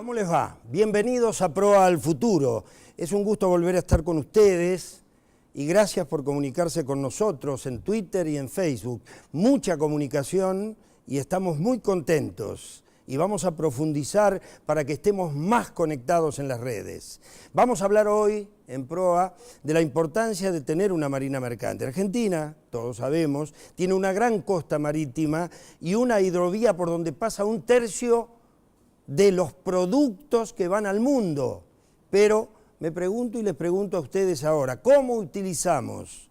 ¿Cómo les va? Bienvenidos a Proa al Futuro. Es un gusto volver a estar con ustedes y gracias por comunicarse con nosotros en Twitter y en Facebook. Mucha comunicación y estamos muy contentos y vamos a profundizar para que estemos más conectados en las redes. Vamos a hablar hoy en Proa de la importancia de tener una marina mercante. Argentina, todos sabemos, tiene una gran costa marítima y una hidrovía por donde pasa un tercio de los productos que van al mundo. Pero me pregunto y les pregunto a ustedes ahora, ¿cómo utilizamos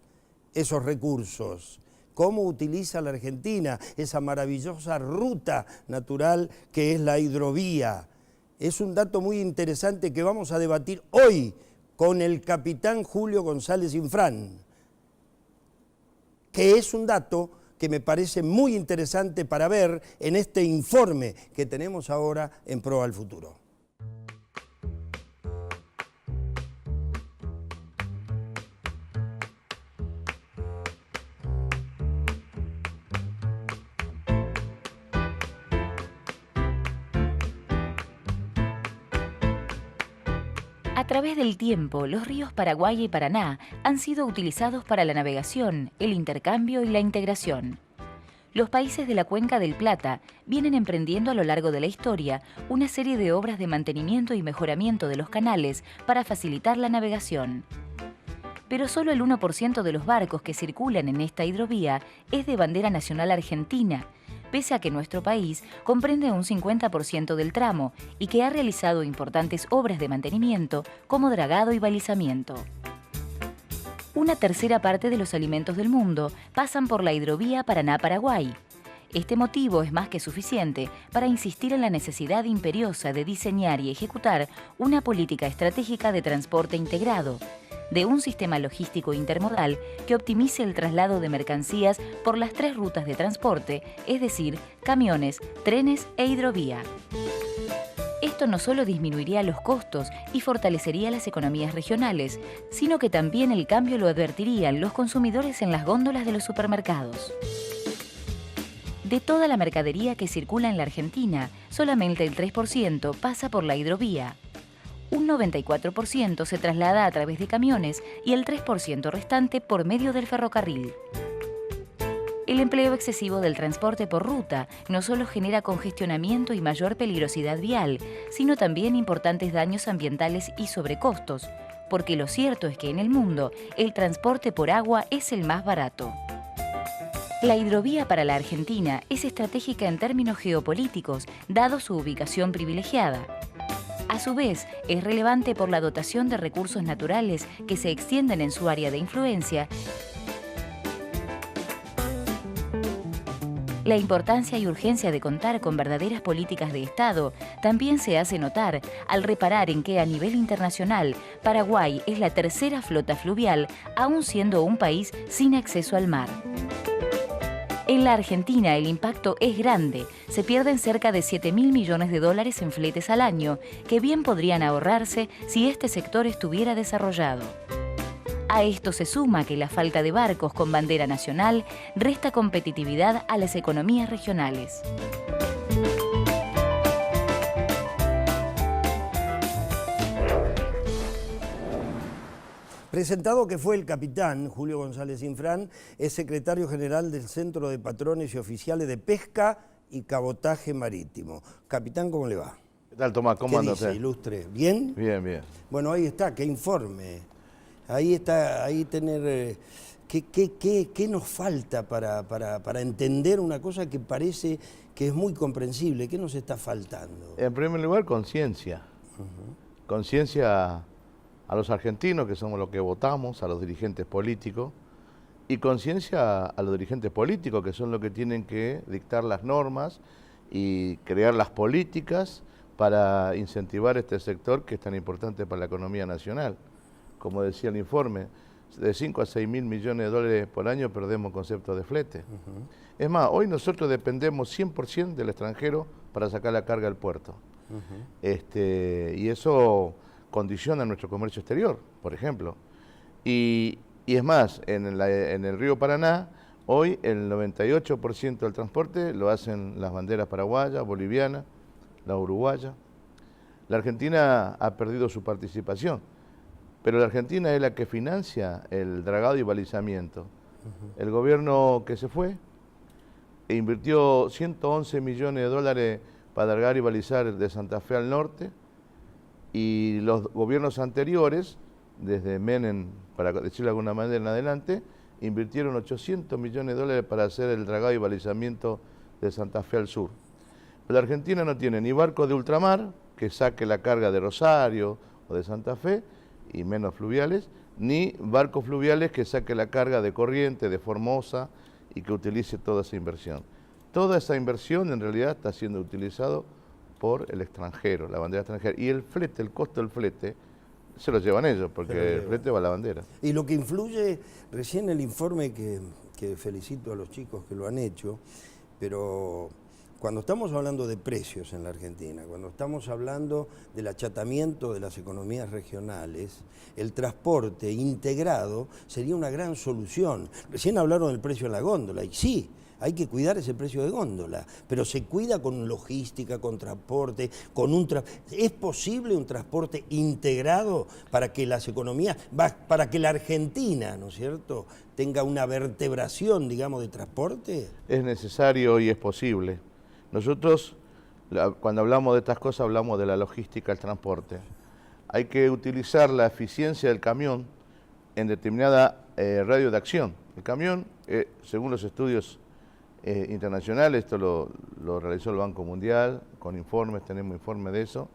esos recursos? ¿Cómo utiliza la Argentina esa maravillosa ruta natural que es la hidrovía? Es un dato muy interesante que vamos a debatir hoy con el capitán Julio González Infran, que es un dato que me parece muy interesante para ver en este informe que tenemos ahora en Proa al Futuro. A través del tiempo, los ríos Paraguay y Paraná han sido utilizados para la navegación, el intercambio y la integración. Los países de la Cuenca del Plata vienen emprendiendo a lo largo de la historia una serie de obras de mantenimiento y mejoramiento de los canales para facilitar la navegación. Pero solo el 1% de los barcos que circulan en esta hidrovía es de bandera nacional argentina, pese a que nuestro país comprende un 50% del tramo y que ha realizado importantes obras de mantenimiento como dragado y balizamiento. Una tercera parte de los alimentos del mundo pasan por la hidrovía Paraná-Paraguay. Este motivo es más que suficiente para insistir en la necesidad imperiosa de diseñar y ejecutar una política estratégica de transporte integrado, de un sistema logístico intermodal que optimice el traslado de mercancías por las tres rutas de transporte, es decir, camiones, trenes e hidrovía. Esto no solo disminuiría los costos y fortalecería las economías regionales, sino que también el cambio lo advertirían los consumidores en las góndolas de los supermercados. De toda la mercadería que circula en la Argentina, solamente el 3% pasa por la hidrovía. Un 94% se traslada a través de camiones y el 3% restante por medio del ferrocarril. El empleo excesivo del transporte por ruta no solo genera congestionamiento y mayor peligrosidad vial, sino también importantes daños ambientales y sobrecostos, porque lo cierto es que en el mundo el transporte por agua es el más barato. La hidrovía para la Argentina es estratégica en términos geopolíticos, dado su ubicación privilegiada. A su vez, es relevante por la dotación de recursos naturales que se extienden en su área de influencia. La importancia y urgencia de contar con verdaderas políticas de Estado también se hace notar al reparar en que a nivel internacional Paraguay es la tercera flota fluvial, aún siendo un país sin acceso al mar. En la Argentina el impacto es grande, se pierden cerca de 7.000 millones de dólares en fletes al año, que bien podrían ahorrarse si este sector estuviera desarrollado. A esto se suma que la falta de barcos con bandera nacional resta competitividad a las economías regionales. Presentado que fue el capitán Julio González Infran, es secretario general del Centro de Patrones y Oficiales de Pesca y Cabotaje Marítimo. Capitán, ¿cómo le va? ¿Qué tal, Tomás? ¿Cómo anda usted? Ilustre. ¿Bien? Bien, bien. Bueno, ahí está, qué informe. Ahí está, ahí tener ¿Qué nos falta para entender una cosa que parece que es muy comprensible? ¿Qué nos está faltando? En primer lugar, conciencia. Conciencia a los argentinos, que somos los que votamos, a los dirigentes políticos, y conciencia a los dirigentes políticos, que son los que tienen que dictar las normas y crear las políticas para incentivar este sector que es tan importante para la economía nacional. Como decía el informe, de 5 a 6 mil millones de dólares por año perdemos concepto de flete. Es más, hoy nosotros dependemos 100% del extranjero para sacar la carga al puerto. Y eso condiciona nuestro comercio exterior, por ejemplo. Y es más, en el río Paraná, hoy el 98% del transporte lo hacen las banderas paraguayas, bolivianas, la uruguaya. La Argentina ha perdido su participación, pero la Argentina es la que financia el dragado y balizamiento. El gobierno que se fue invirtió 111 millones de dólares para dragar y balizar de Santa Fe al norte, y los gobiernos anteriores, desde Menem, para decirlo de alguna manera en adelante, invirtieron 800 millones de dólares para hacer el dragado y balizamiento de Santa Fe al sur. Pero la Argentina no tiene ni barco de ultramar que saque la carga de Rosario o de Santa Fe, y menos fluviales, ni barcos fluviales que saque la carga de Corrientes, de Formosa, y que utilice toda esa inversión. Toda esa inversión en realidad está siendo utilizado por el extranjero, la bandera extranjera. Y el flete, el costo del flete, se lo llevan ellos, porque el flete va a la bandera. Y lo que influye, recién el informe que felicito a los chicos que lo han hecho, pero cuando estamos hablando de precios en la Argentina, cuando estamos hablando del achatamiento de las economías regionales, el transporte integrado sería una gran solución. Recién hablaron del precio de la góndola, y sí, hay que cuidar ese precio de góndola, pero se cuida con logística, con transporte, ¿Es posible un transporte integrado para que las economías, para que la Argentina, ¿no es cierto?, tenga una vertebración, digamos, de transporte? Es necesario y es posible. Nosotros, cuando hablamos de estas cosas, hablamos de la logística, el transporte. Hay que utilizar la eficiencia del camión en determinada radio de acción. El camión, según los estudios internacionales, esto lo realizó el Banco Mundial, con informes, tenemos informes de eso,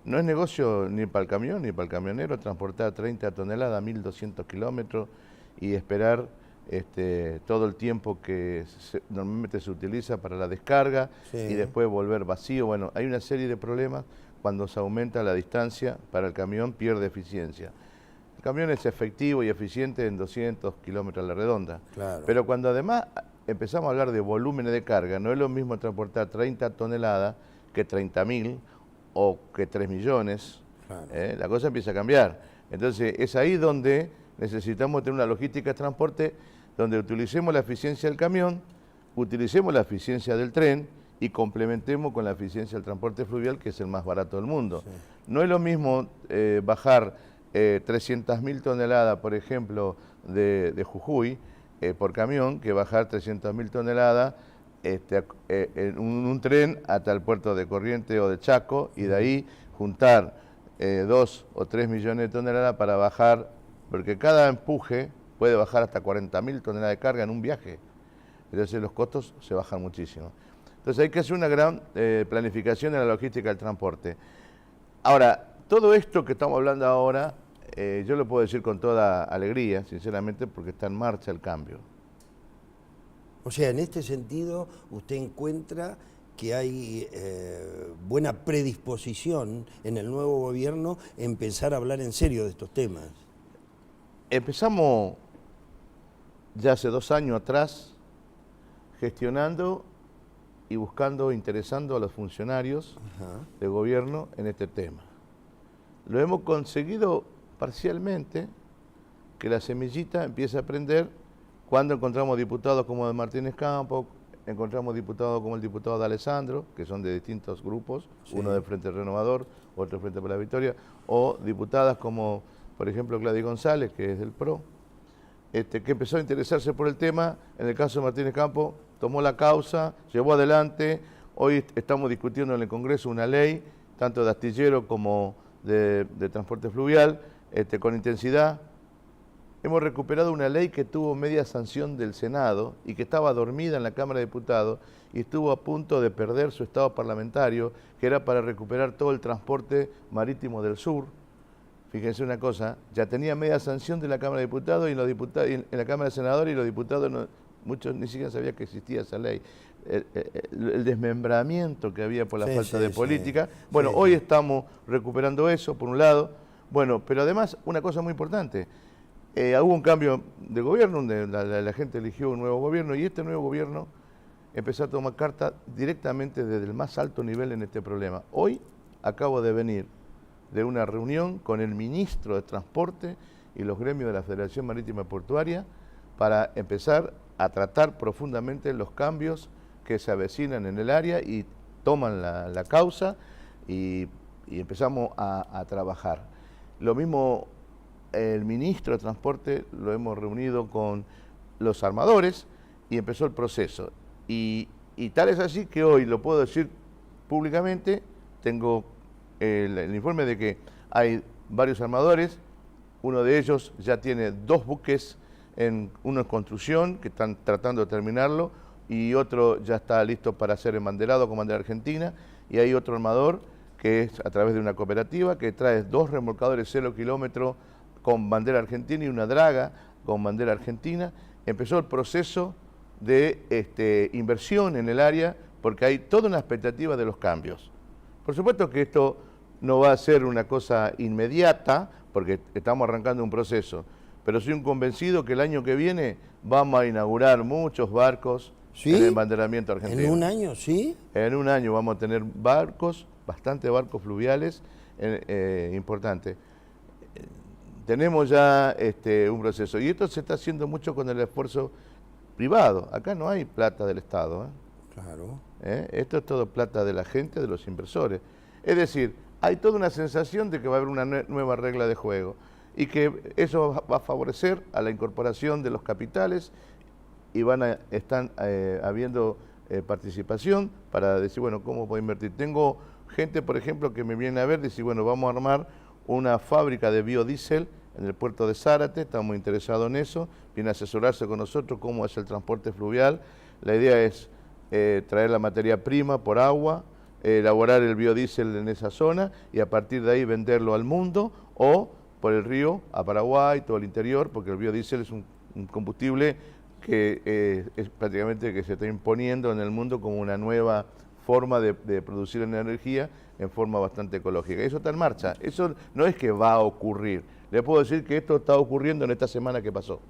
no es negocio ni para el camión ni para el camionero transportar 30 toneladas, 1.200 kilómetros y esperar todo el tiempo que normalmente se utiliza para la descarga, sí, y después volver vacío. Bueno, hay una serie de problemas cuando se aumenta la distancia para el camión, pierde eficiencia. El camión es efectivo y eficiente en 200 kilómetros a la redonda, claro, pero cuando además empezamos a hablar de volúmenes de carga, no es lo mismo transportar 30 toneladas que 30.000 o que 3 millones, claro. La cosa empieza a cambiar. Entonces es ahí donde necesitamos tener una logística de transporte donde utilicemos la eficiencia del camión, utilicemos la eficiencia del tren y complementemos con la eficiencia del transporte fluvial, que es el más barato del mundo. Sí. No es lo mismo bajar 300.000 toneladas, por ejemplo, de Jujuy por camión, que bajar 300.000 toneladas en un tren hasta el puerto de Corrientes o de Chaco, y de ahí juntar 2 o 3 millones de toneladas para bajar, porque cada empuje puede bajar hasta 40.000 toneladas de carga en un viaje. Entonces los costos se bajan muchísimo. Entonces hay que hacer una gran planificación de la logística del transporte. Ahora, todo esto que estamos hablando ahora, yo lo puedo decir con toda alegría, sinceramente, porque está en marcha el cambio. O sea, en este sentido, usted encuentra que hay buena predisposición en el nuevo gobierno en empezar a hablar en serio de estos temas. Empezamos ya hace 2 años atrás gestionando y buscando, interesando a los funcionarios de gobierno en este tema. Lo hemos conseguido parcialmente, que la semillita empiece a prender cuando encontramos diputados como de Martínez Campos, encontramos diputados como el diputado de Alessandro, que son de distintos grupos, sí, uno del Frente Renovador, otro Frente para la Victoria, o diputadas como, por ejemplo, Gladys González, que es del PRO, que empezó a interesarse por el tema. En el caso de Martínez Campos, tomó la causa, llevó adelante. Hoy estamos discutiendo en el Congreso una ley, tanto de astillero como de transporte fluvial, con intensidad. hemos recuperado una ley que tuvo media sanción del Senado y que estaba dormida en la Cámara de Diputados y estuvo a punto de perder su estado parlamentario, que era para recuperar todo el transporte marítimo del sur. Fíjense una cosa, ya tenía media sanción de la Cámara de Diputados y los diputados, en la Cámara de Senadores, y los diputados, muchos ni siquiera sabían que existía esa ley. El desmembramiento que había por la falta de política. Bueno, hoy estamos recuperando eso, por un lado. Bueno, pero además, una cosa muy importante, hubo un cambio de gobierno, donde la gente eligió un nuevo gobierno, y este nuevo gobierno empezó a tomar carta directamente desde el más alto nivel en este problema. Hoy acabo de venir de una reunión con el ministro de Transporte y los gremios de la Federación Marítima y Portuaria para empezar a tratar profundamente los cambios que se avecinan en el área y toman la causa y empezamos a trabajar. Lo mismo el ministro de Transporte lo hemos reunido con los armadores y empezó el proceso. Y tal es así que hoy, lo puedo decir públicamente, tengo el informe de que hay varios armadores, uno de ellos ya tiene 2 buques, uno en construcción, que están tratando de terminarlo, y otro ya está listo para ser embanderado con bandera argentina, y hay otro armador que es a través de una cooperativa que trae 2 remolcadores 0 kilómetros con bandera argentina y una draga con bandera argentina. Empezó el proceso de inversión en el área porque hay toda una expectativa de los cambios. Por supuesto que esto no va a ser una cosa inmediata porque estamos arrancando un proceso, pero soy un convencido que el año que viene vamos a inaugurar muchos barcos en el embanderamiento argentino. ¿En un año, sí? En un año vamos a tener barcos, bastantes barcos fluviales importantes. Tenemos ya un proceso y esto se está haciendo mucho con el esfuerzo privado. Acá no hay plata del Estado. Claro. Esto es todo plata de la gente, de los inversores. Es decir, hay toda una sensación de que va a haber una nueva regla de juego y que eso va a favorecer a la incorporación de los capitales y están habiendo participación para decir, bueno, ¿cómo puedo invertir? Tengo gente, por ejemplo, que me viene a ver y dice, bueno, vamos a armar una fábrica de biodiesel en el puerto de Zárate, estamos interesados en eso, viene a asesorarse con nosotros cómo es el transporte fluvial. La idea es traer la materia prima por agua, elaborar el biodiesel en esa zona y a partir de ahí venderlo al mundo o por el río a Paraguay, todo el interior, porque el biodiesel es un combustible que es prácticamente que se está imponiendo en el mundo como una nueva forma de producir energía en forma bastante ecológica. Eso está en marcha, eso no es que va a ocurrir. Le puedo decir que esto está ocurriendo en esta semana que pasó.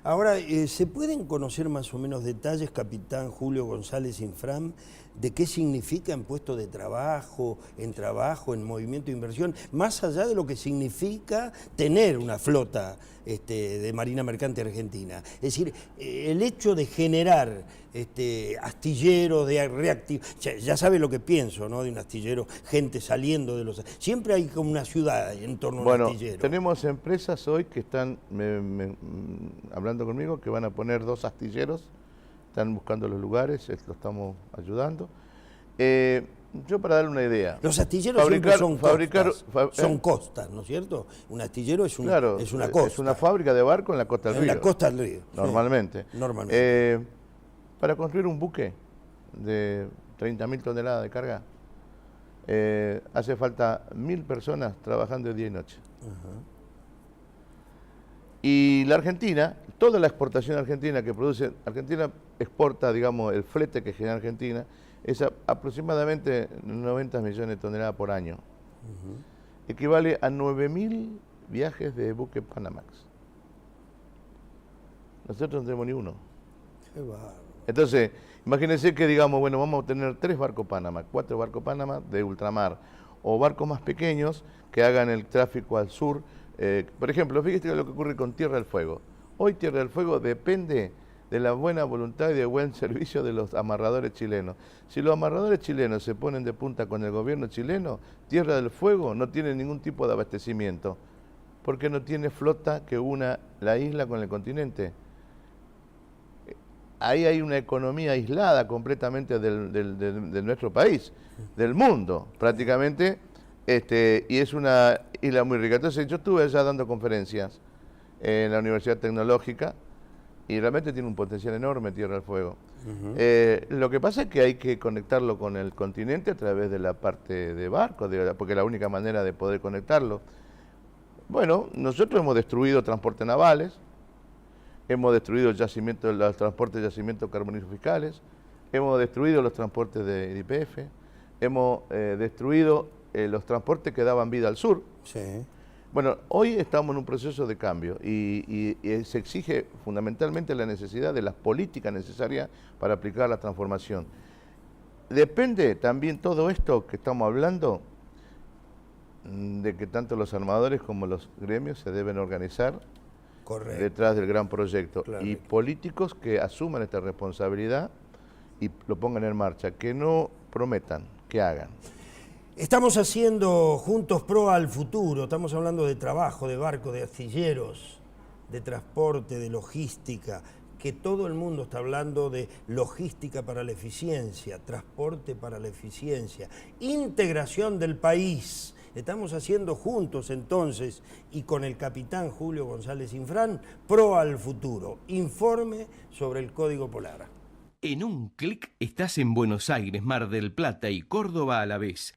Ahora, ¿se pueden conocer más o menos detalles, capitán Julio González Infram, de qué significa en puesto de trabajo, en movimiento de inversión, más allá de lo que significa tener una flota de Marina Mercante Argentina? Es decir, el hecho de generar astilleros de reactivo, ya sabe lo que pienso, ¿no? De un astillero, gente saliendo de los... Siempre hay como una ciudad en torno a un astillero. Tenemos empresas hoy que están hablando conmigo que van a poner 2 astilleros, están buscando los lugares, lo estamos ayudando. Yo para darle una idea. Los astilleros siempre son costas, ¿no es cierto? Un astillero es una costa. Es una fábrica de barco en la costa del río. En la costa del río. Normalmente. Sí, normalmente. Para construir un buque de 30.000 toneladas de carga, hace falta 1.000 personas trabajando día y noche. Y la Argentina, toda la exportación argentina que produce, Argentina exporta, digamos, el flete que genera Argentina, es aproximadamente 90 millones de toneladas por año. Equivale a 9.000 viajes de buque Panamax. Nosotros no tenemos ni uno. Qué bárbaro. Entonces, imagínense que digamos, bueno, vamos a tener 3 barcos Panamá, 4 barcos Panamá de ultramar, o barcos más pequeños que hagan el tráfico al sur. Por ejemplo, fíjate lo que ocurre con Tierra del Fuego. Hoy Tierra del Fuego depende de la buena voluntad y de buen servicio de los amarradores chilenos. Si los amarradores chilenos se ponen de punta con el gobierno chileno, Tierra del Fuego no tiene ningún tipo de abastecimiento, porque no tiene flota que una la isla con el continente. Ahí hay una economía aislada completamente de nuestro país, del mundo prácticamente, y es una isla muy rica. Entonces yo estuve allá dando conferencias en la Universidad Tecnológica, y realmente tiene un potencial enorme Tierra del Fuego. Lo que pasa es que hay que conectarlo con el continente a través de la parte de barco, porque es la única manera de poder conectarlo. Bueno, nosotros hemos destruido transportes navales, hemos destruido los transportes de yacimientos carboníferos fiscales, hemos destruido los transportes de YPF, hemos destruido los transportes que daban vida al sur. Sí. Bueno, hoy estamos en un proceso de cambio y se exige fundamentalmente la necesidad de las políticas necesarias para aplicar la transformación. Depende también todo esto que estamos hablando de que tanto los armadores como los gremios se deben organizar. Correcto. Detrás del gran proyecto. Claro. Y políticos que asuman esta responsabilidad y lo pongan en marcha, que no prometan, que hagan. Estamos haciendo Juntos Pro al Futuro, estamos hablando de trabajo, de barco, de astilleros, de transporte, de logística, que todo el mundo está hablando de logística para la eficiencia, transporte para la eficiencia, integración del país. Estamos haciendo juntos entonces y con el capitán Julio González Infrán, Pro al Futuro, informe sobre el Código Polar. En un clic estás en Buenos Aires, Mar del Plata y Córdoba a la vez.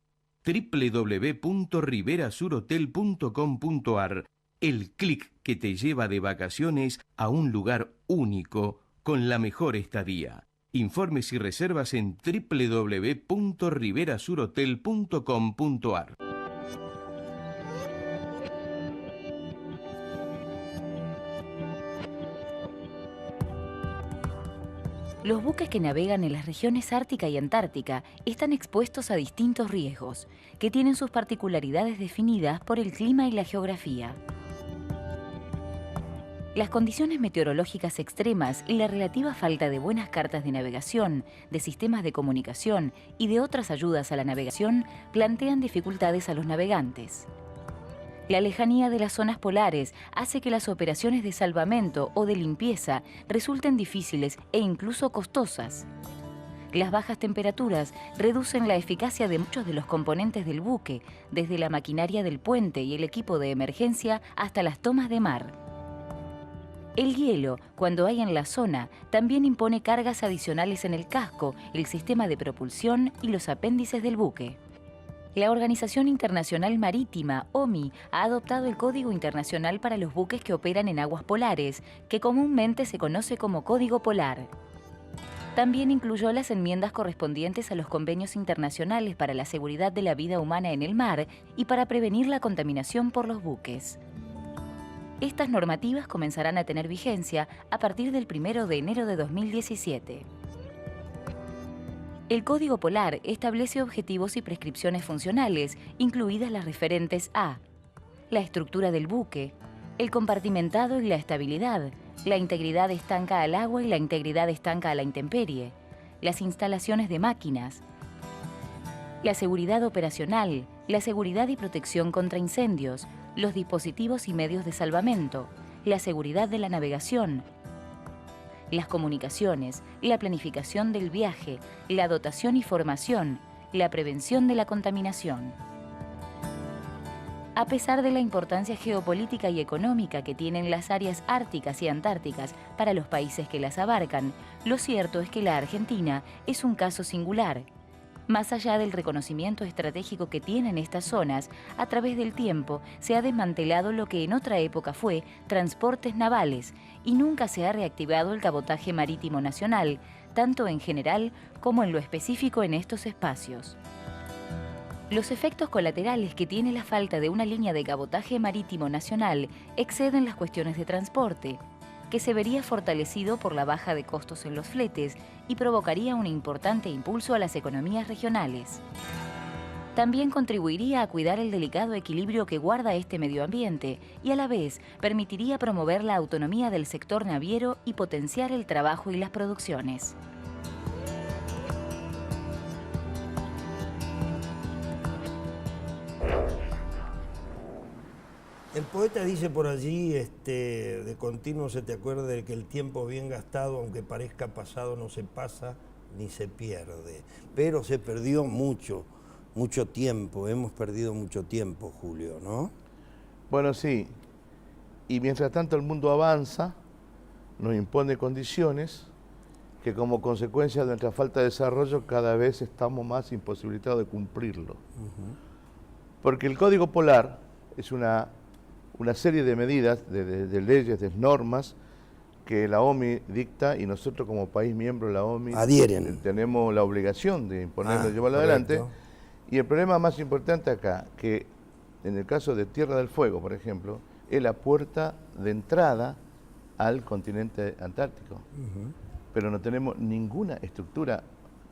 www.riverasur.hotel.com.ar, el clic que te lleva de vacaciones a un lugar único con la mejor estadía. Informes y reservas en www.riverasur.hotel.com.ar. Los buques que navegan en las regiones ártica y antártica están expuestos a distintos riesgos, que tienen sus particularidades definidas por el clima y la geografía. Las condiciones meteorológicas extremas y la relativa falta de buenas cartas de navegación, de sistemas de comunicación y de otras ayudas a la navegación plantean dificultades a los navegantes. La lejanía de las zonas polares hace que las operaciones de salvamento o de limpieza resulten difíciles e incluso costosas. Las bajas temperaturas reducen la eficacia de muchos de los componentes del buque, desde la maquinaria del puente y el equipo de emergencia hasta las tomas de mar. El hielo, cuando hay en la zona, también impone cargas adicionales en el casco, el sistema de propulsión y los apéndices del buque. La Organización Internacional Marítima, OMI, ha adoptado el Código Internacional para los buques que operan en aguas polares, que comúnmente se conoce como Código Polar. También incluyó las enmiendas correspondientes a los convenios internacionales para la seguridad de la vida humana en el mar y para prevenir la contaminación por los buques. Estas normativas comenzarán a tener vigencia a partir del 1 de enero de 2017. El Código Polar establece objetivos y prescripciones funcionales, incluidas las referentes a la estructura del buque, el compartimentado y la estabilidad, la integridad estanca al agua y la integridad estanca a la intemperie, las instalaciones de máquinas, la seguridad operacional, la seguridad y protección contra incendios, los dispositivos y medios de salvamento, la seguridad de la navegación, las comunicaciones, la planificación del viaje, la dotación y formación, la prevención de la contaminación. A pesar de la importancia geopolítica y económica que tienen las áreas árticas y antárticas para los países que las abarcan, lo cierto es que la Argentina es un caso singular. Más allá del reconocimiento estratégico que tienen estas zonas, a través del tiempo se ha desmantelado lo que en otra época fue transportes navales y nunca se ha reactivado el cabotaje marítimo nacional, tanto en general como en lo específico en estos espacios. Los efectos colaterales que tiene la falta de una línea de cabotaje marítimo nacional exceden las cuestiones de transporte, que se vería fortalecido por la baja de costos en los fletes y provocaría un importante impulso a las economías regionales. También contribuiría a cuidar el delicado equilibrio que guarda este medio ambiente y a la vez permitiría promover la autonomía del sector naviero y potenciar el trabajo y las producciones. El poeta dice por allí, de continuo se te acuerda de que el tiempo bien gastado, aunque parezca pasado, no se pasa ni se pierde. Pero se perdió mucho tiempo, hemos perdido mucho tiempo, Julio, ¿no? Bueno, sí. y mientras tanto el mundo avanza, nos impone condiciones que como consecuencia de nuestra falta de desarrollo cada vez estamos más imposibilitados de cumplirlo. Porque el Código Polar es una serie de medidas, de leyes, de normas que la OMI dicta y nosotros como país miembro de la OMI adhieren. Tenemos la obligación de imponerlo y llevarlo adelante. Y el problema más importante acá, que en el caso de Tierra del Fuego, por ejemplo, es la puerta de entrada al continente antártico. Pero no tenemos ninguna estructura,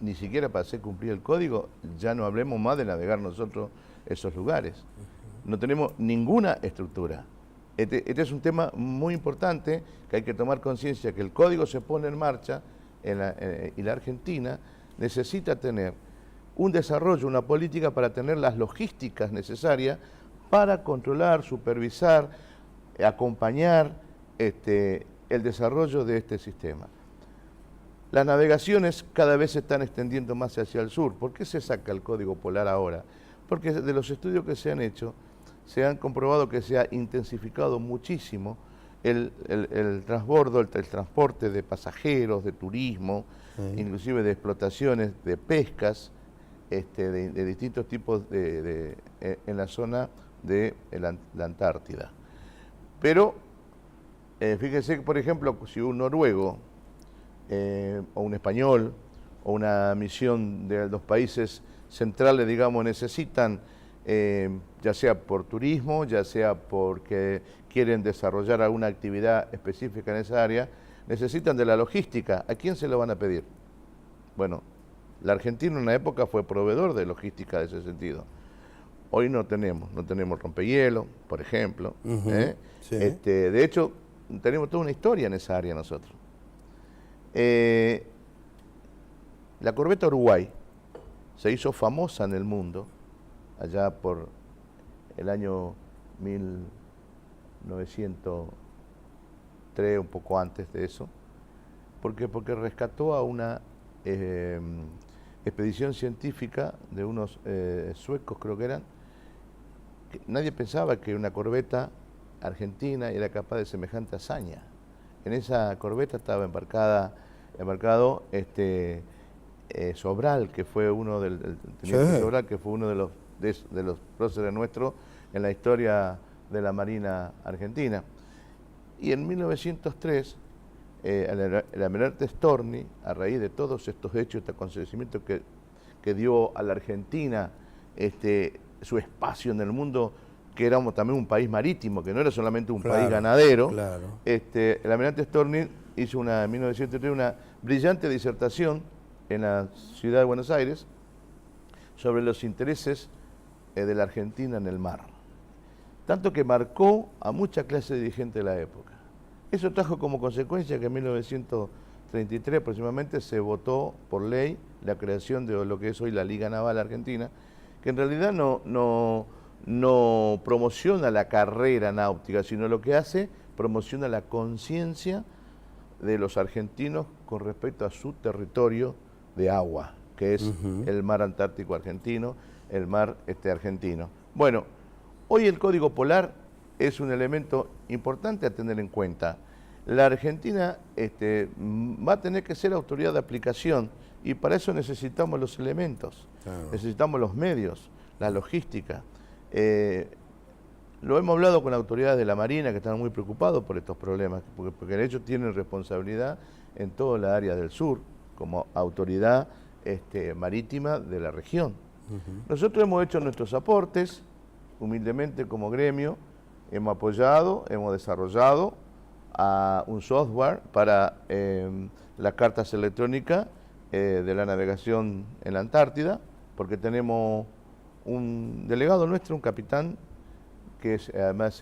ni siquiera para hacer cumplir el código, ya no hablemos más de navegar nosotros esos lugares. No tenemos ninguna estructura. Este es un tema muy importante que hay que tomar conciencia que el código se pone en marcha y la Argentina necesita tener un desarrollo, una política para tener las logísticas necesarias para controlar, supervisar, acompañar el desarrollo de este sistema. Las navegaciones cada vez se están extendiendo más hacia el sur. ¿Por qué se saca el Código Polar ahora? Porque de los estudios que se han hecho, se han comprobado que se ha intensificado muchísimo el transbordo, el transporte de pasajeros, de turismo, inclusive de explotaciones, de pescas, de distintos tipos en la zona de la Antártida. Pero, fíjense que, por ejemplo, si un noruego o un español o una misión de los países centrales, digamos, necesitan, ya sea por turismo, ya sea porque quieren desarrollar alguna actividad específica en esa área, necesitan de la logística. ¿A quién se lo van a pedir? Bueno, la Argentina en una época fue proveedor de logística de ese sentido. Hoy no tenemos rompehielo, por ejemplo. Sí. De hecho, tenemos toda una historia en esa área nosotros. La corbeta Uruguay se hizo famosa en el mundo allá por el año 1903, un poco antes de eso. ¿Por qué? Porque rescató a una expedición científica de unos suecos, creo que eran. Que nadie pensaba que una corbeta argentina era capaz de semejante hazaña. En esa corbeta estaba embarcado Sobral, que fue uno teniente Sobral, que fue uno de los próceres nuestros en la historia de la Marina Argentina. Y en 1903, el almirante Storni, a raíz de todos estos hechos, este acontecimiento que dio a la Argentina su espacio en el mundo, que éramos también un país marítimo, que no era solamente un país ganadero, el almirante Storni hizo en 1903 una brillante disertación en la ciudad de Buenos Aires sobre los intereses de la Argentina en el mar. Tanto que marcó a mucha clase dirigente de la época. Eso trajo como consecuencia que en 1933 aproximadamente se votó por ley la creación de lo que es hoy la Liga Naval Argentina, que en realidad no promociona la carrera náutica, sino lo que hace, promociona la conciencia de los argentinos con respecto a su territorio de agua, que es el mar Antártico argentino, el mar argentino. Bueno, hoy el Código Polar es un elemento importante a tener en cuenta. La Argentina va a tener que ser autoridad de aplicación y para eso necesitamos los elementos, necesitamos los medios, la logística. Lo hemos hablado con autoridades de la Marina que están muy preocupados por estos problemas, porque ellos tienen responsabilidad en toda la área del sur, como autoridad marítima de la región. Nosotros hemos hecho nuestros aportes, humildemente como gremio, hemos apoyado, hemos desarrollado un software para las cartas electrónicas de la navegación en la Antártida, porque tenemos un delegado nuestro, un capitán, que además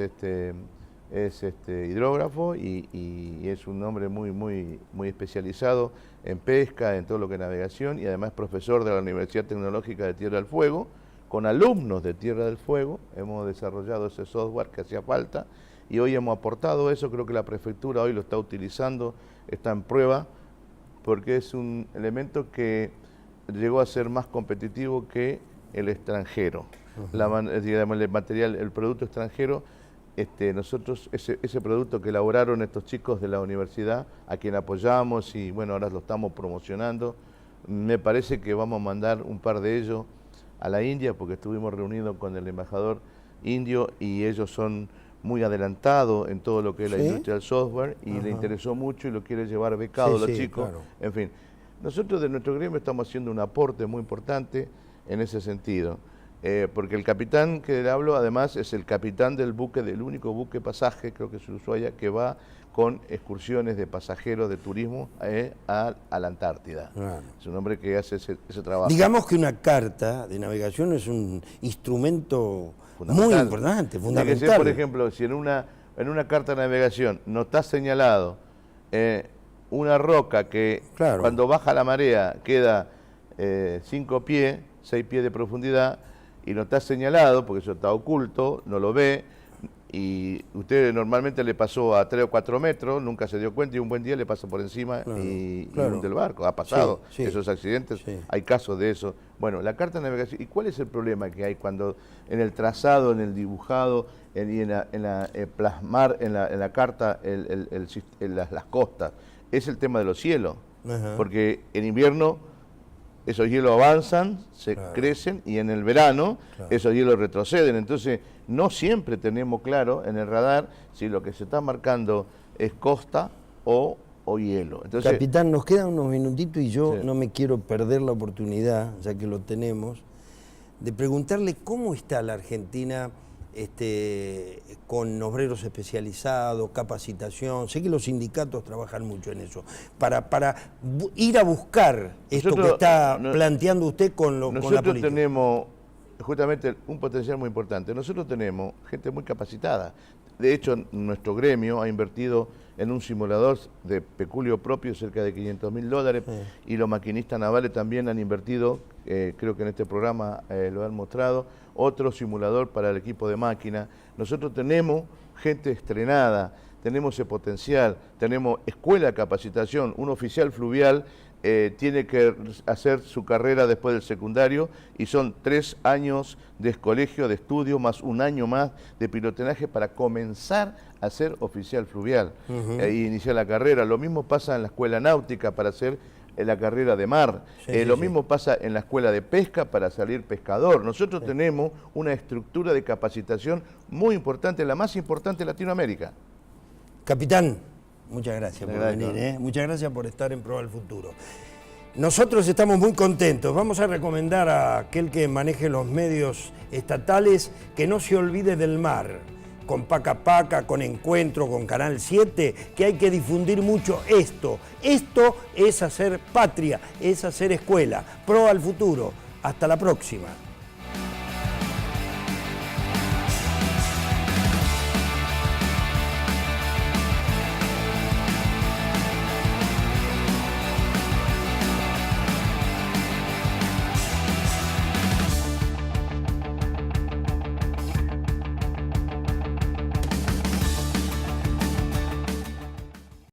es hidrógrafo y es un hombre muy especializado en pesca, en todo lo que es navegación, y además profesor de la Universidad Tecnológica de Tierra del Fuego. Con alumnos de Tierra del Fuego hemos desarrollado ese software que hacía falta y hoy hemos aportado eso. Creo que la prefectura hoy lo está utilizando, está en prueba, porque es un elemento que llegó a ser más competitivo que el extranjero. El producto extranjero nosotros ese producto que elaboraron estos chicos de la universidad, a quien apoyamos y bueno, ahora lo estamos promocionando, me parece que vamos a mandar un par de ellos a la India, porque estuvimos reunidos con el embajador indio y ellos son muy adelantados en todo lo que es la industria del software y le interesó mucho y lo quiere llevar becado a los chicos. Claro. En fin, nosotros de nuestro gremio estamos haciendo un aporte muy importante en ese sentido. Porque el capitán que le hablo además es el capitán del buque, del único buque pasaje, creo que es el Ushuaia, que va con excursiones de pasajeros de turismo a la Antártida. Claro. Es un hombre que hace ese trabajo. Digamos que una carta de navegación es un instrumento muy importante, fundamental. Tiene que ser, por ejemplo, si en una carta de navegación no está señalado una roca que cuando baja la marea queda 5 pies, 6 pies de profundidad, y no está señalado, porque eso está oculto, no lo ve, y usted normalmente le pasó a 3 o 4 metros, nunca se dio cuenta y un buen día le pasa por encima y hunde el barco. Ha pasado esos accidentes, hay casos de eso. Bueno, la carta de navegación, ¿y cuál es el problema que hay cuando en el trazado, en el dibujado y plasmar en la carta las costas? Es el tema de los cielos, porque en invierno esos hielos avanzan, crecen, y en el verano esos hielos retroceden. Entonces, no siempre tenemos claro en el radar si lo que se está marcando es costa o hielo. Entonces, Capitán, nos quedan unos minutitos y yo no me quiero perder la oportunidad, ya que lo tenemos, de preguntarle cómo está la Argentina con obreros especializados, capacitación. Sé que los sindicatos trabajan mucho en eso, para ir a buscar esto que está planteando usted con la política. Nosotros tenemos justamente un potencial muy importante. Nosotros tenemos gente muy capacitada. De hecho, nuestro gremio ha invertido en un simulador de peculio propio cerca de $500.000 y los maquinistas navales también han invertido, creo que en este programa lo han mostrado, otro simulador para el equipo de máquina. Nosotros tenemos gente estrenada, tenemos ese potencial, tenemos escuela de capacitación. Un oficial fluvial tiene que hacer su carrera después del secundario y son 3 años de colegio, de estudio, más 1 año más de pilotaje para comenzar a ser oficial fluvial e iniciar la carrera. Lo mismo pasa en la escuela náutica para hacer la carrera de mar. Lo mismo pasa en la escuela de pesca para salir pescador. Nosotros tenemos una estructura de capacitación muy importante, la más importante de Latinoamérica. Capitán, muchas gracias por venir, muchas gracias por estar en Pro al Futuro. Nosotros estamos muy contentos. Vamos a recomendar a aquel que maneje los medios estatales que no se olvide del mar. Con Paca Paca, con Encuentro, con Canal 7, que hay que difundir mucho esto. Esto es hacer patria, es hacer escuela. Pro al Futuro. Hasta la próxima.